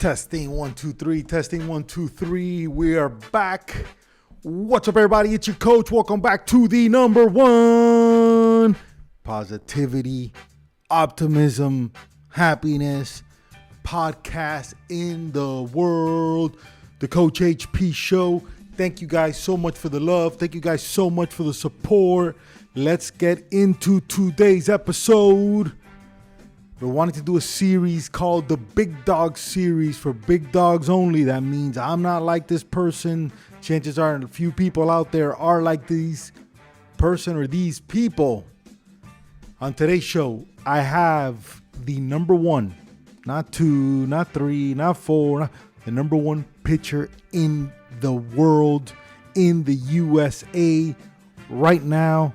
Testing 1 2 3. Testing 1 2 3. We are back. What's up, everybody? It's your coach. Welcome back to the number one positivity, optimism, happiness podcast in the world, the Coach HP Show. Thank you guys so much for the love. Thank you guys so much for the support. Let's get into today's episode. We're wanting to do a series called the Big Dog Series for big dogs only. That means I'm not like this person. Chances are a few people out there are like these person or these people. On today's show, I have the number one, not two, not three, not four, the number one pitcher in the world, in the USA right now.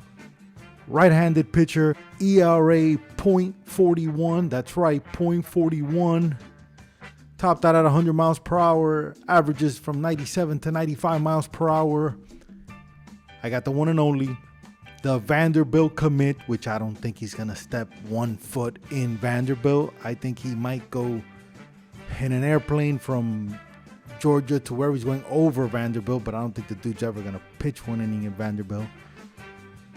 Right-handed pitcher, ERA .41. That's right, .41. Topped out at 100 miles per hour. Averages from 97 to 95 miles per hour. I got the one and only, the Vanderbilt commit, which I don't think he's going to step 1 foot in Vanderbilt. I think he might go in an airplane from Georgia to where he's going over Vanderbilt, but I don't think the dude's ever going to pitch one inning in Vanderbilt.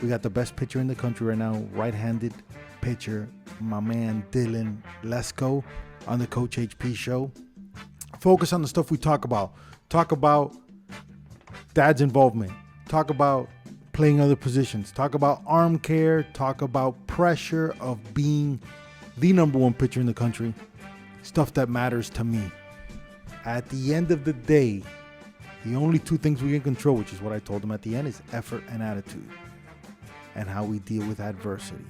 We got the best pitcher in the country right now, right-handed pitcher, my man Dylan Lesko on the Coach HP Show. Focus on the stuff we talk about. Talk about dad's involvement. Talk about playing other positions. Talk about arm care. Talk about pressure of being the number one pitcher in the country. Stuff that matters to me. At the end of the day, the only two things we can control, which is what I told him at the end, is effort and attitude. And how we deal with adversity.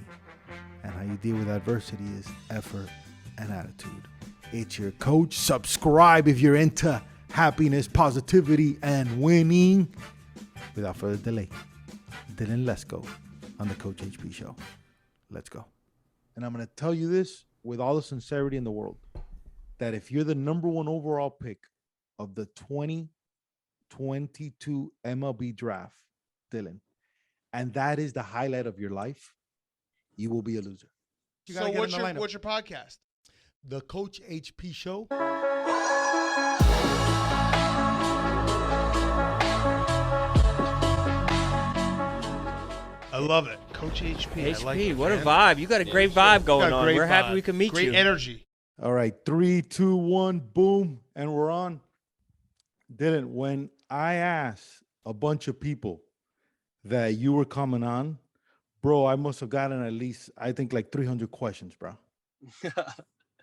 And how you deal with adversity is effort and attitude. It's your coach. Subscribe if you're into happiness, positivity, and winning. Without further delay, Dylan Lesko on the Coach HP Show. Let's go. And I'm going to tell you this with all the sincerity in the world, that if you're the number one overall pick of the 2022 MLB draft, Dylan, and that is the highlight of your life, you will be a loser. So what's your podcast? The Coach HP Show. I love it. Coach HP. HP, I like it, what man. a vibe. You got a great vibe going on. We're happy we can meet you. Great energy. All right, 3, 2, 1, boom, and we're on. Dylan, when I asked a bunch of people that you were coming on, bro, I must have gotten at least, I think, like 300 questions, bro,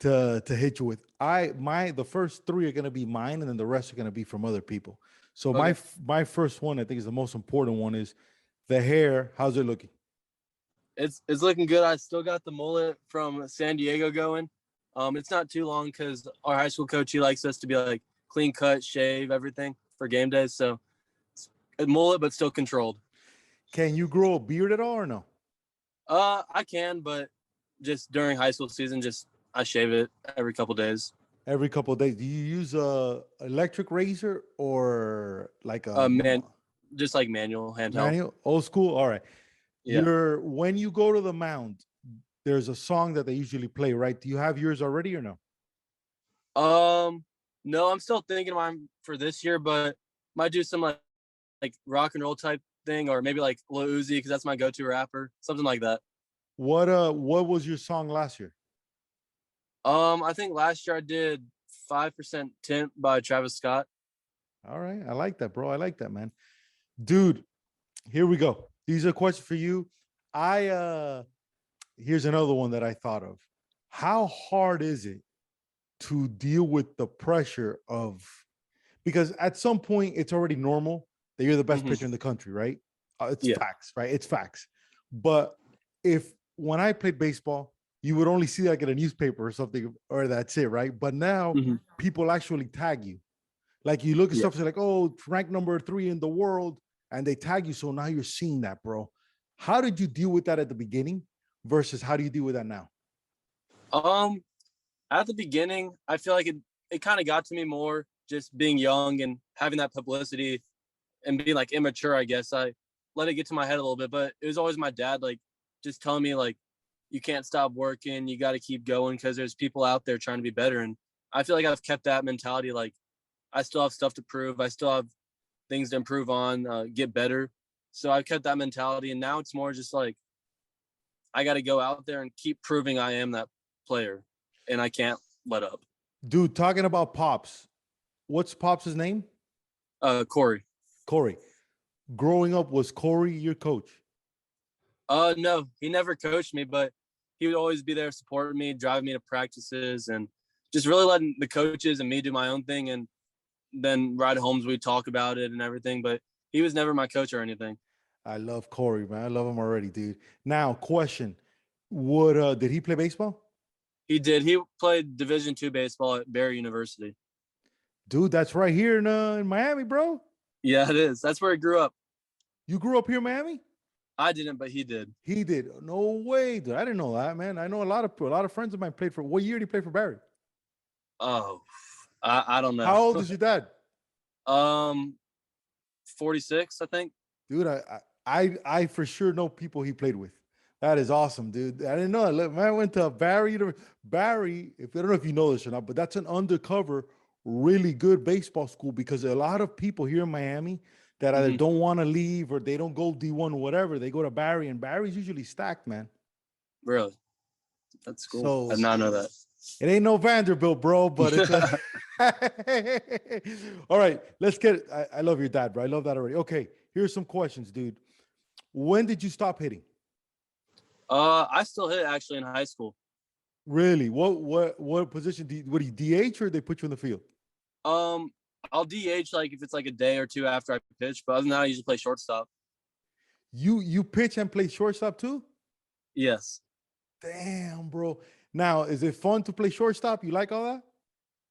to hit you with. The first 3 are gonna be mine, and then the rest are gonna be from other people. So Okay. my first one, I think, is the most important one, is the hair. How's it looking? It's looking good. I still got the mullet from San Diego going. It's not too long because our high school coach, he likes us to be like clean cut, shave, everything for game days. So it's a mullet, but still controlled. Can you grow a beard at all or no? I can, but just during high school season, I shave it every couple days. Every couple of days. Do you use a electric razor or like a just like manual handheld? manual? Old school? All right. Yeah. When you go to the mound, there's a song that they usually play, right? Do you have yours already or no? No, I'm still thinking of mine for this year, but might do some like rock and roll type thing, or maybe like Lil Uzi, because that's my go-to rapper, something like that. What was your song last year? I think last year I did 5% Tint by Travis Scott. All right. I like that, bro. I like that, man. Dude, here we go. These are questions for you. Here's another one that I thought of. How hard is it to deal with the pressure of, because at some point it's already normal that you're the best pitcher in the country, right? It's facts, right? It's facts. But when I played baseball, you would only see like in a newspaper or something, or that's it, right? But now people actually tag you. Like you look at stuff, it's like, oh, ranked number 3 in the world, and they tag you. So now you're seeing that, bro. How did you deal with that at the beginning versus how do you deal with that now? At the beginning, I feel like it kind of got to me more just being young and having that publicity and being like immature, I guess. I let it get to my head a little bit, but it was always my dad, like, just telling me, like, you can't stop working. You got to keep going because there's people out there trying to be better. And I feel like I've kept that mentality. Like, I still have stuff to prove. I still have things to improve on, get better. So I've kept that mentality. And now it's more just like, I got to go out there and keep proving I am that player. And I can't let up. Dude, talking about Pops, what's Pops' name? Corey. Corey. Growing up, was Corey your coach? No, he never coached me, but he would always be there supporting me, driving me to practices, and just really letting the coaches and me do my own thing. And then ride homes, we'd talk about it and everything, but he was never my coach or anything. I love Corey, man. I love him already, dude. Now, question. Did he play baseball? He did. He played Division II baseball at Barry University. Dude, that's right here in Miami, bro. Yeah, it is. That's where he grew up. You grew up here in Miami? I didn't, but he did. He did. No way, dude. I didn't know that, man. I know a lot of friends of mine played for. What year did he play for Barry? Oh, I don't know. How old is your dad? 46, I think. Dude, I for sure know people he played with. That is awesome, dude. I didn't know that. Man, I went to Barry. Barry, I don't know if you know this or not, but that's an undercover, really good baseball school because a lot of people here in Miami that either don't want to leave or they don't go D1 or whatever, they go to Barry, and Barry's usually stacked, man. Really? That's cool. So, I did not know that. It ain't no Vanderbilt, bro, but it's all right, let's get it. I love your dad, bro. I love that already. Okay, here's some questions, dude. When did you stop hitting? I still hit actually in high school. Really? What position do you DH or they put you in the field? I'll DH like if it's like a day or two after I pitch, but other than that, I usually play shortstop. You pitch and play shortstop too? Yes. Damn, bro. Now, is it fun to play shortstop? You like all that?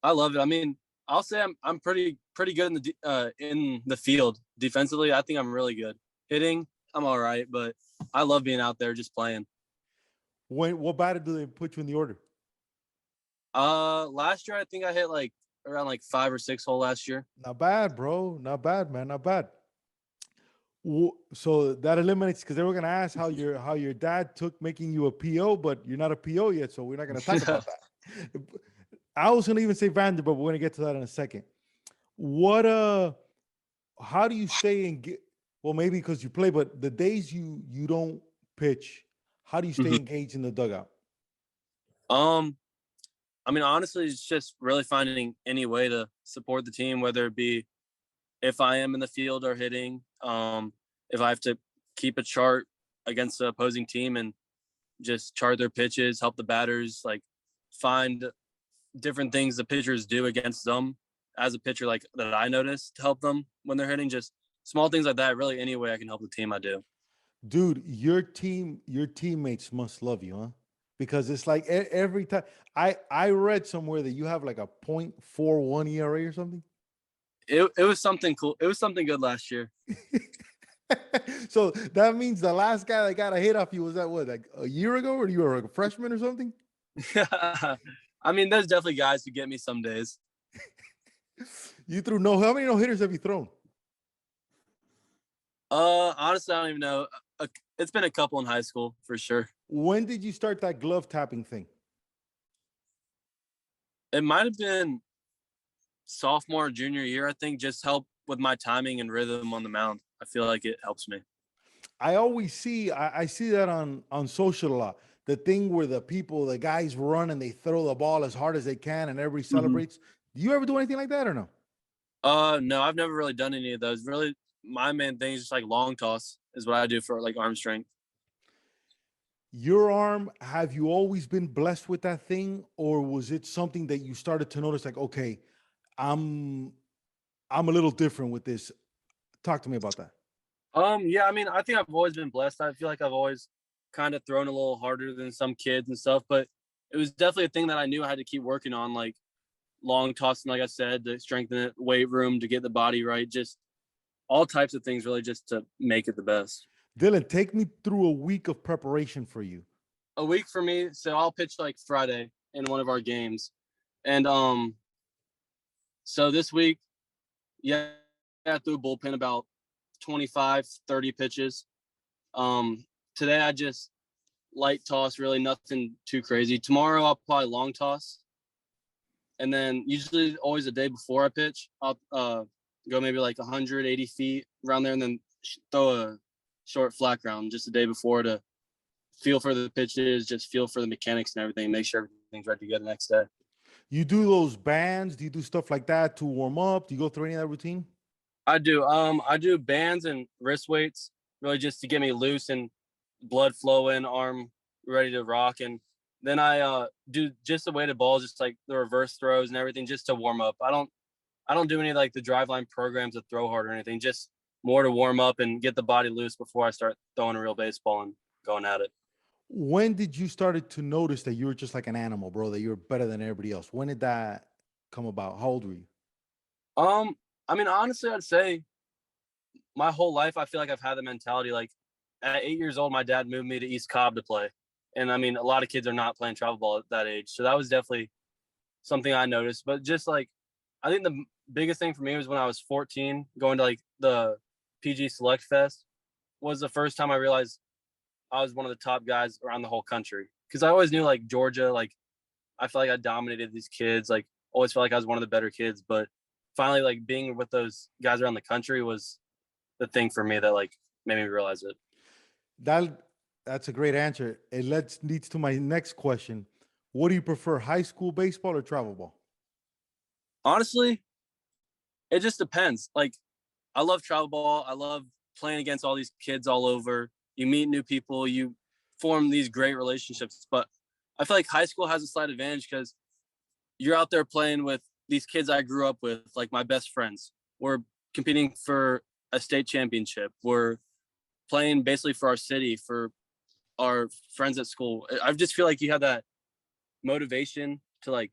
I love it. I mean, I'll say I'm pretty good in the field defensively. I think I'm really good. Hitting, I'm all right, but I love being out there just playing. What batter do they put you in the order? Last year I think I hit like around like 5 or 6 hole last year. Not bad, bro. Not bad, man. Not bad. So that eliminates, because they were gonna ask how your dad took making you a PO, but you're not a PO yet, so we're not gonna talk about that. I was gonna even say Vanderbilt, but we're gonna get to that in a second. How do you stay well, maybe because you play, but the days you don't pitch, how do you stay engaged in the dugout? I mean, honestly, it's just really finding any way to support the team, whether it be if I am in the field or hitting, if I have to keep a chart against the opposing team and just chart their pitches, help the batters, like find different things the pitchers do against them as a pitcher, like that I notice to help them when they're hitting, just small things like that. Really, any way I can help the team, I do. Dude, your teammates must love you, huh? Because it's like every time I read somewhere that you have like a .41 ERA or something. It was something cool. It was something good last year. So that means the last guy that got a hit off you was that like a year ago, or you were like a freshman or something? I mean, there's definitely guys who get me some days. You threw how many no hitters have you thrown? Honestly, I don't even know. It's been a couple in high school for sure. When did you start that glove tapping thing? It might have been sophomore or junior year, I think. Just help with my timing and rhythm on the mound. I feel like it helps me. I always see I see that on social a lot. The thing where the guys run and they throw the ball as hard as they can and everybody celebrates. Do you ever do anything like that or no? No, I've never really done any of those. Really, my main thing is just like long toss is what I do for like arm strength. Your arm, have you always been blessed with that thing, or was it something that you started to notice like, okay, I'm a little different with this? Talk to me about that. Yeah, I mean, I think I've always been blessed. I feel like I've always kind of thrown a little harder than some kids and stuff, but it was definitely a thing that I knew I had to keep working on, like long tossing, like I said, to strengthen it, weight room, to get the body right, just all types of things really just to make it the best. Dylan, take me through a week of preparation for you. A week for me, so I'll pitch like Friday in one of our games. And so this week, yeah, I threw a bullpen about 25, 30 pitches. Today I just light toss, really nothing too crazy. Tomorrow I'll probably long toss. And then usually always a day before I pitch, I'll go maybe like 180 feet around there and then throw a short flat ground just the day before to feel for the pitches, just feel for the mechanics and everything, make sure everything's ready to go the next day. You do those bands? Do you do stuff like that to warm up? Do you go through any of that routine? I do. I do bands and wrist weights, really just to get me loose and blood flowing, arm ready to rock. And then I do just the weighted balls, just like the reverse throws and everything, just to warm up. I don't do any like the drive line programs to throw hard or anything, just more to warm up and get the body loose before I start throwing a real baseball and going at it. When did you started to notice that you were just like an animal, bro, that you were better than everybody else? When did that come about? How old were you? I mean, honestly, I'd say my whole life, I feel like I've had the mentality, like at 8 years old, my dad moved me to East Cobb to play. And I mean, a lot of kids are not playing travel ball at that age. So that was definitely something I noticed. But just like, I think the biggest thing for me was when I was 14, going to like the PG Select Fest was the first time I realized I was one of the top guys around the whole country. Cause I always knew like Georgia, like I felt like I dominated these kids, like always felt like I was one of the better kids. But finally, like being with those guys around the country was the thing for me that like made me realize it. That's a great answer. It leads to my next question. What do you prefer, high school baseball or travel ball? Honestly, it just depends. Like I love travel ball. I love playing against all these kids all over. You meet new people, you form these great relationships. But I feel like high school has a slight advantage because you're out there playing with these kids I grew up with, like my best friends. We're competing for a state championship. We're playing basically for our city, for our friends at school. I just feel like you have that motivation to like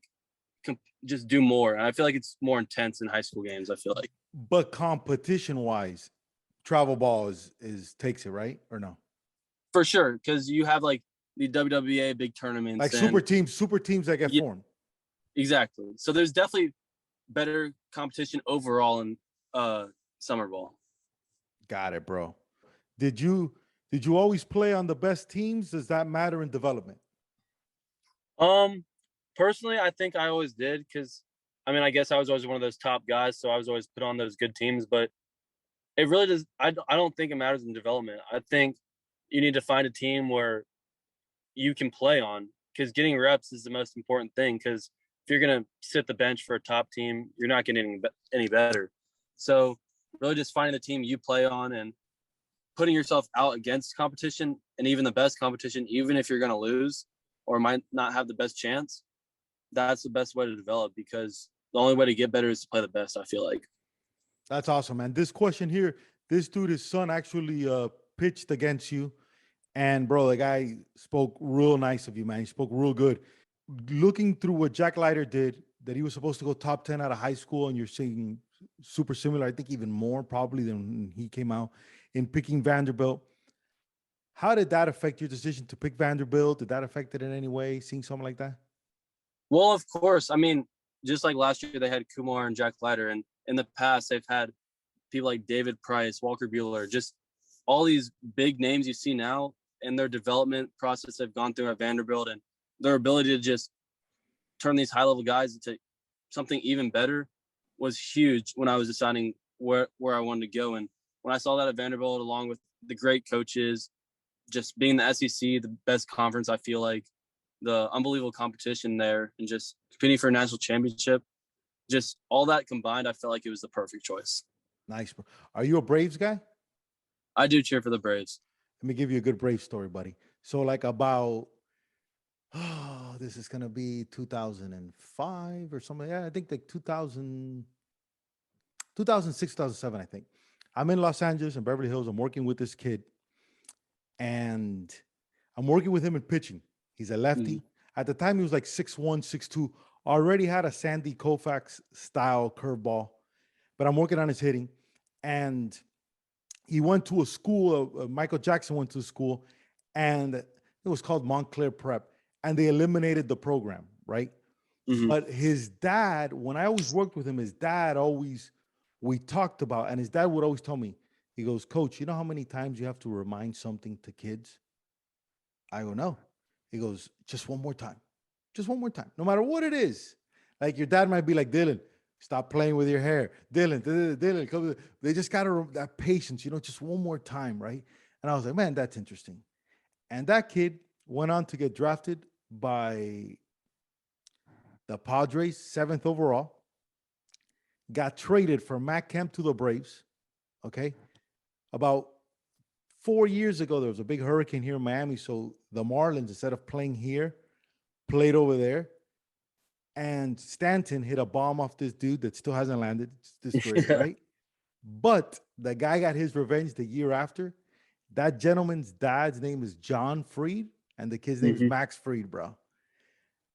just do more. And I feel like it's more intense in high school games, I feel like. But competition wise, travel ball is takes it, right? Or no? For sure. Because you have like the WWA big tournaments. Like super teams that get formed. Exactly. So there's definitely better competition overall in summer ball. Got it, bro. Did you always play on the best teams? Does that matter in development? Personally, I think I always did because, I mean, I guess I was always one of those top guys, so I was always put on those good teams. But it really does. I don't think it matters in development. I think you need to find a team where you can play on because getting reps is the most important thing. Because if you're gonna sit the bench for a top team, you're not getting any better. So really, just finding the team you play on and putting yourself out against competition and even the best competition, even if you're going to lose or might not have the best chance, that's the best way to develop because the only way to get better is to play the best, I feel like. That's awesome, man. This question here, this dude, his son actually pitched against you. And bro, the guy spoke real nice of you, man. He spoke real good. Looking through what Jack Leiter did, that he was supposed to go top 10 out of high school, and you're saying super similar, I think even more probably than he came out in picking Vanderbilt. How did that affect your decision to pick Vanderbilt? Did that affect it in any way, seeing something like that? Well, of course. I mean, just like last year, they had Kumar and Jack Leiter. And in the past, they've had people like David Price, Walker Buehler, just all these big names you see now and their development process they've gone through at Vanderbilt and their ability to just turn these high-level guys into something even better was huge when I was deciding where I wanted to go. And when I saw that at Vanderbilt, along with the great coaches, just being the SEC, the best conference, I feel like the unbelievable competition there and just competing for a national championship, just all that combined, I felt like it was the perfect choice. Nice, bro. Are you a Braves guy? I do cheer for the Braves. Let me give you a good Braves story, buddy. So like about, this is going to be 2005 or something. Yeah, I think like 2006, 2007, I think. I'm in Los Angeles and Beverly Hills. I'm working with this kid. And I'm working with him in pitching. He's a lefty. Mm-hmm. At the time, he was like 6'1", 6'2". Already had a Sandy Koufax style curveball. But I'm working on his hitting. And he went to a school, Michael Jackson went to a school, and it was called Montclair Prep. And they eliminated the program, right? Mm-hmm. But his dad, when I always worked with him, his dad always, we talked about, and his dad would always tell me, he goes, Coach, you know how many times you have to remind something to kids? I go, no. He goes, just one more time. Just one more time. No matter what it is. Like your dad might be like, Dylan, stop playing with your hair. Dylan, come. They just got that patience, just one more time, right? And I was like, man, that's interesting. And that kid went on to get drafted by the Padres, 7th overall. Got traded from Matt Kemp to the Braves. Okay. About 4 years ago, there was a big hurricane here in Miami. So the Marlins, instead of playing here, played over there. And Stanton hit a bomb off this dude that still hasn't landed. It's this great, right? But the guy got his revenge the year after. That gentleman's dad's name is John Freed, and the kid's name is Max Freed, bro.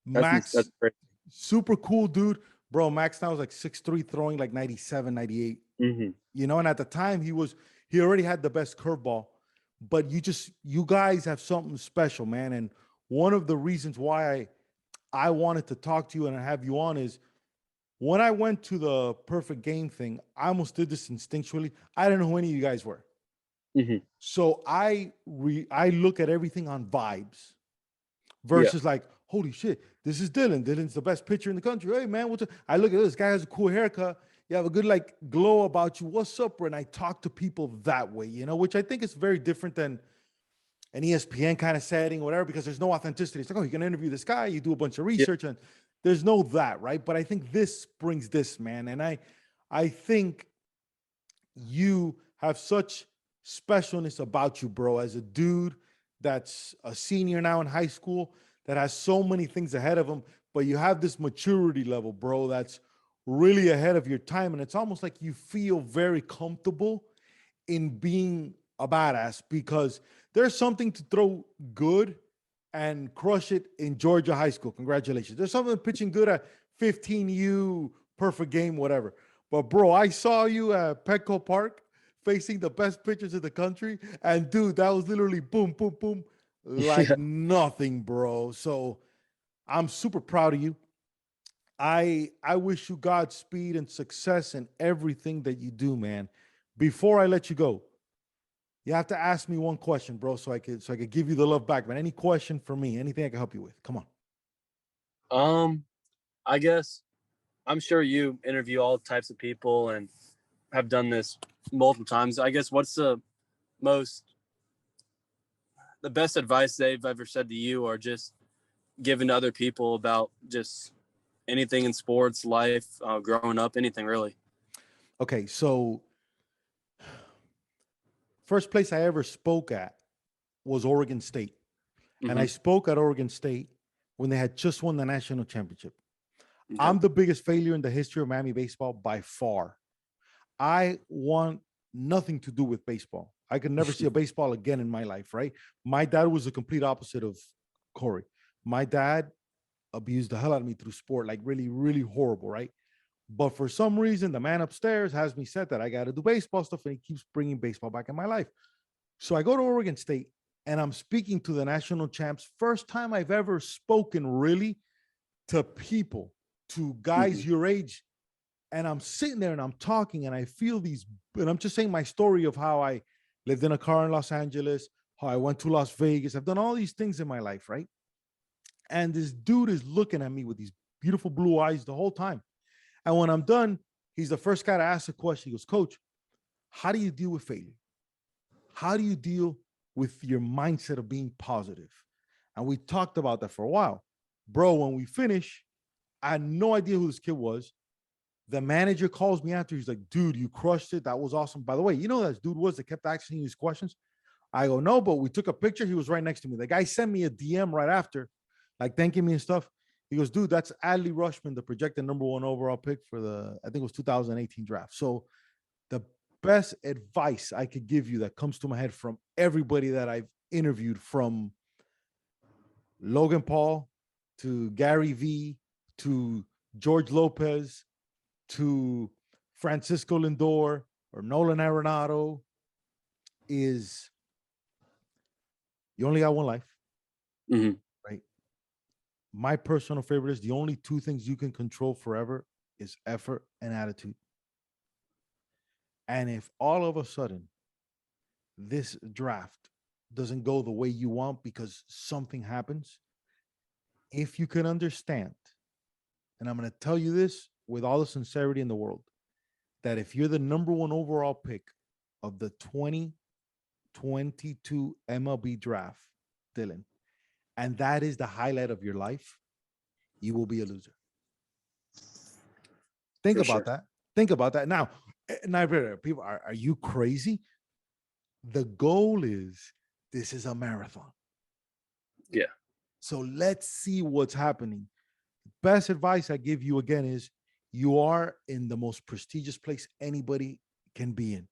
Max, that's super cool dude. Bro, Max now is like 6'3", throwing like 97, 98. And at the time he already had the best curveball. But you guys have something special, man. And one of the reasons why I wanted to talk to you and have you on is when I went to the perfect game thing, I almost did this instinctually. I didn't know who any of you guys were. So I look at everything on vibes versus like, holy shit, this is Dylan. Dylan's the best pitcher in the country. Hey man, I look at this guy has a cool haircut. You have a good like glow about you. What's up, bro? And I talk to people that way, which I think is very different than an ESPN kind of setting or whatever, because there's no authenticity. It's like, oh, you can interview this guy, you do a bunch of research, and there's no that, right? But I think this brings this, man. And I think you have such specialness about you, bro, as a dude that's a senior now in high school that has so many things ahead of him, but you have this maturity level, bro, that's really ahead of your time. And it's almost like you feel very comfortable in being a badass, because there's something to throw good and crush it in Georgia high school. Congratulations. There's something pitching good at 15U, perfect game, whatever. But bro, I saw you at Petco Park facing the best pitchers in the country. And dude, that was literally boom, boom, boom, like nothing, bro. So I'm super proud of you. I wish you Godspeed and success in everything that you do, man. Before I let you go, you have to ask me one question, bro, so I could give you the love back, man. Any question for me? Anything I can help you with? Come on. I guess I'm sure you interview all types of people and have done this multiple times. I guess what's the best advice they've ever said to you, or just given to other people about just anything in sports, life, growing up, anything really? Okay, so first place I ever spoke at was Oregon State. And I spoke at Oregon State when they had just won the national championship. Okay. I'm the biggest failure in the history of Miami baseball by far. I want nothing to do with baseball. I could never see a baseball again in my life, right? My dad was the complete opposite of Corey. My dad abused the hell out of me through sport, like really, really horrible, right? But for some reason, the man upstairs has me set that I got to do baseball stuff, and he keeps bringing baseball back in my life. So I go to Oregon State, and I'm speaking to the national champs. First time I've ever spoken really to people, to guys your age. And I'm sitting there and I'm talking, and I feel these, and I'm just saying my story of how I lived in a car in Los Angeles, how I went to Las Vegas. I've done all these things in my life, right? And this dude is looking at me with these beautiful blue eyes the whole time. And when I'm done, he's the first guy to ask a question. He goes, Coach, how do you deal with failure? How do you deal with your mindset of being positive? And we talked about that for a while. Bro, when we finish, I had no idea who this kid was. The manager calls me after. He's like, dude, you crushed it. That was awesome. By the way, you know who that dude was that kept asking these questions? I go, no, but we took a picture. He was right next to me. The guy sent me a DM right after, like thanking me and stuff. He goes, dude, that's Adley Rushman, the projected #1 overall pick for the, I think it was 2018 draft. So the best advice I could give you that comes to my head from everybody that I've interviewed, from Logan Paul to Gary Vee to George Lopez to Francisco Lindor or Nolan Arenado, is you only got one life, right? My personal favorite is the only two things you can control forever is effort and attitude. And if all of a sudden this draft doesn't go the way you want because something happens, if you can understand and I'm going to tell you this with all the sincerity in the world, that if you're the number one overall pick of the 2022 MLB draft, Dylan, and that is the highlight of your life, you will be a loser. Think about that. Think about that. Now, people, are you crazy? The goal is, this is a marathon. Yeah. So let's see what's happening. Best advice I give you again is, you are in the most prestigious place anybody can be in.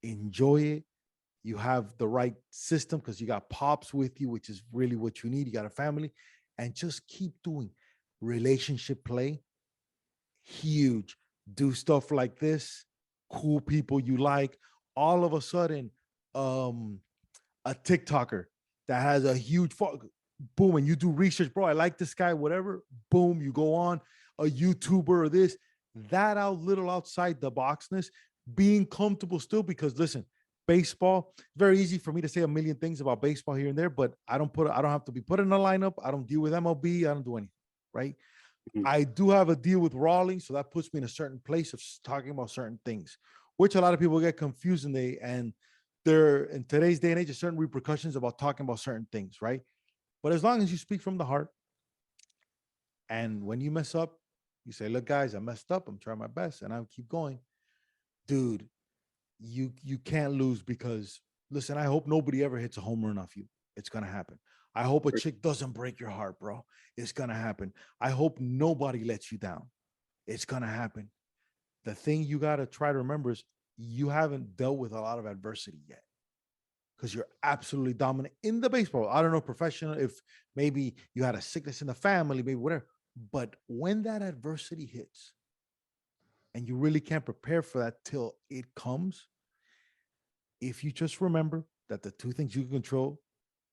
Enjoy it. You have the right system because you got pops with you, which is really what you need. You got a family, and just keep doing relationship play. Huge. Do stuff like this. Cool people you like. All of a sudden, a TikToker that has a huge boom, and you do research, bro. I like this guy, whatever. Boom, you go on a YouTuber or this, that little outside the boxness, being comfortable still, because listen, baseball, it's very easy for me to say a million things about baseball here and there, but I don't have to be put in a lineup. I don't deal with MLB. I don't do anything, right? Mm-hmm. I do have a deal with Raleigh, so that puts me in a certain place of talking about certain things, which a lot of people get confused, and there in today's day and age, there's certain repercussions about talking about certain things, right? But as long as you speak from the heart, and when you mess up, you say, look, guys, I messed up. I'm trying my best, and I'll keep going. Dude, you can't lose, because, listen, I hope nobody ever hits a home run off you. It's going to happen. I hope a chick doesn't break your heart, bro. It's going to happen. I hope nobody lets you down. It's going to happen. The thing you got to try to remember is, you haven't dealt with a lot of adversity yet, because you're absolutely dominant in the baseball. I don't know, professional, if maybe you had a sickness in the family, maybe whatever. But when that adversity hits and you really can't prepare for that till it comes, if you just remember that the two things you can control,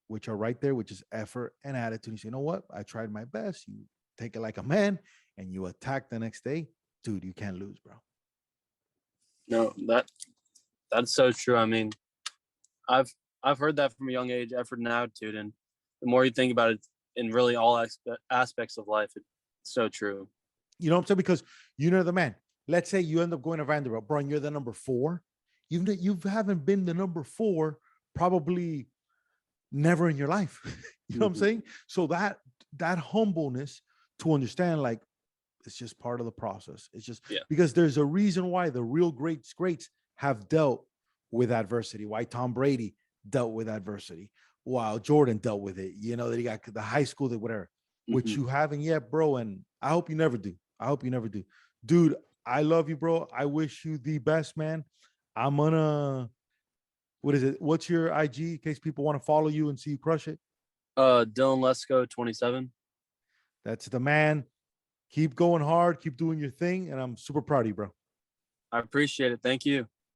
which are right there, which is effort and attitude, you say, you know what? I tried my best. You take it like a man and you attack the next day. Dude, you can't lose, bro. No, that's so true. I mean, I've heard that from a young age, effort and attitude. And the more you think about it in really all aspects of life, it's so true. You know what I'm saying? Because you're the man. Let's say you end up going to Vanderbilt, bro, and you're the number 4. You haven't been the number 4 probably never in your life. You know what I'm saying? So that humbleness to understand, like, it's just part of the process. It's just because there's a reason why the real greats have dealt with adversity, why Tom Brady dealt with adversity, while Jordan dealt with it. You know, that he got the high school, that whatever, which you haven't yet, bro. And I hope you never do. Dude, I love you, bro. I wish you the best, man. I'm gonna, what is it? What's your IG in case people want to follow you and see you crush it? Dylan Lesko 27. That's the man. Keep going hard. Keep doing your thing. And I'm super proud of you, bro. I appreciate it. Thank you.